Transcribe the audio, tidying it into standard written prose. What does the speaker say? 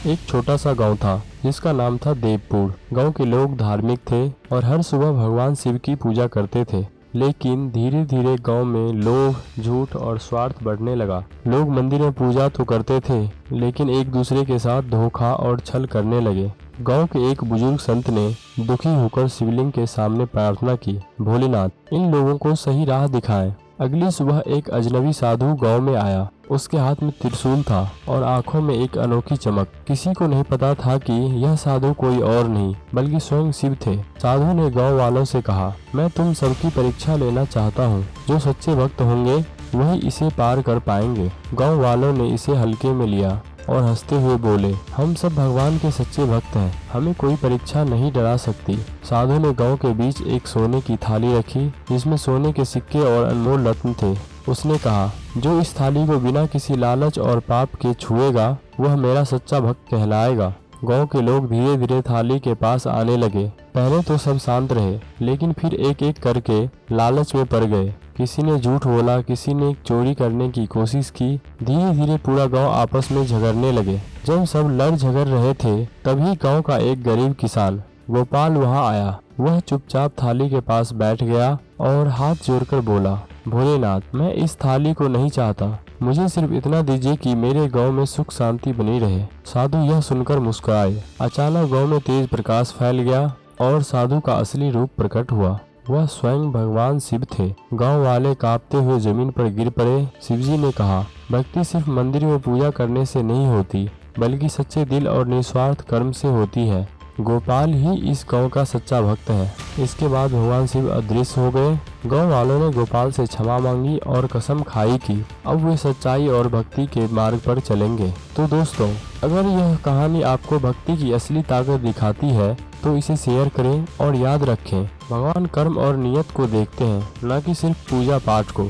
एक छोटा सा गांव था जिसका नाम था देवपुर। गांव के लोग धार्मिक थे और हर सुबह भगवान शिव की पूजा करते थे। लेकिन धीरे धीरे गांव में लोभ, झूठ और स्वार्थ बढ़ने लगा। लोग मंदिर में पूजा तो करते थे, लेकिन एक दूसरे के साथ धोखा और छल करने लगे। गांव के एक बुजुर्ग संत ने दुखी होकर शिवलिंग के सामने प्रार्थना की, भोलेनाथ, इन लोगों को सही राह दिखाएं। अगली सुबह एक अजनबी साधु गांव में आया। उसके हाथ में त्रिशूल था और आंखों में एक अनोखी चमक। किसी को नहीं पता था कि यह साधु कोई और नहीं बल्कि स्वयं शिव थे। साधु ने गांव वालों से कहा, मैं तुम सबकी परीक्षा लेना चाहता हूँ। जो सच्चे भक्त होंगे वही इसे पार कर पाएंगे। गांव वालों ने इसे हल्के में लिया और हंसते हुए बोले, हम सब भगवान के सच्चे भक्त हैं, हमें कोई परीक्षा नहीं डरा सकती। साधु ने गांव के बीच एक सोने की थाली रखी जिसमें सोने के सिक्के और अनमोल रत्न थे। उसने कहा, जो इस थाली को बिना किसी लालच और पाप के छुएगा वह मेरा सच्चा भक्त कहलाएगा। गांव के लोग धीरे धीरे थाली के पास आने लगे। पहले तो सब शांत रहे, लेकिन फिर एक एक करके लालच में पड़ गए। किसी ने झूठ बोला, किसी ने चोरी करने की कोशिश की। धीरे धीरे पूरा गांव आपस में झगड़ने लगे। जब सब लड़ झगड़ रहे थे तभी गांव का एक गरीब किसान गोपाल वहां आया। वह चुपचाप थाली के पास बैठ गया और हाथ जोड़कर बोला, भोलेनाथ, मैं इस थाली को नहीं चाहता, मुझे सिर्फ इतना दीजिए कि मेरे गांव में सुख शांति बनी रहे। साधु यह सुनकर मुस्कुराए। अचानक गांव में तेज प्रकाश फैल गया और साधु का असली रूप प्रकट हुआ। वह स्वयं भगवान शिव थे। गांव वाले कांपते हुए जमीन पर गिर पड़े। शिवजी ने कहा, भक्ति सिर्फ मंदिर में पूजा करने से नहीं होती, बल्कि सच्चे दिल और निस्वार्थ कर्म से होती है। गोपाल ही इस गांव का सच्चा भक्त है। इसके बाद भगवान शिव अदृश्य हो गए। गांव वालों ने गोपाल से क्षमा मांगी और कसम खाई कि अब वे सच्चाई और भक्ति के मार्ग पर चलेंगे। तो दोस्तों, अगर यह कहानी आपको भक्ति की असली ताकत दिखाती है तो इसे शेयर करें और याद रखें, भगवान कर्म और नियत को देखते हैं, न कि सिर्फ पूजा पाठ को।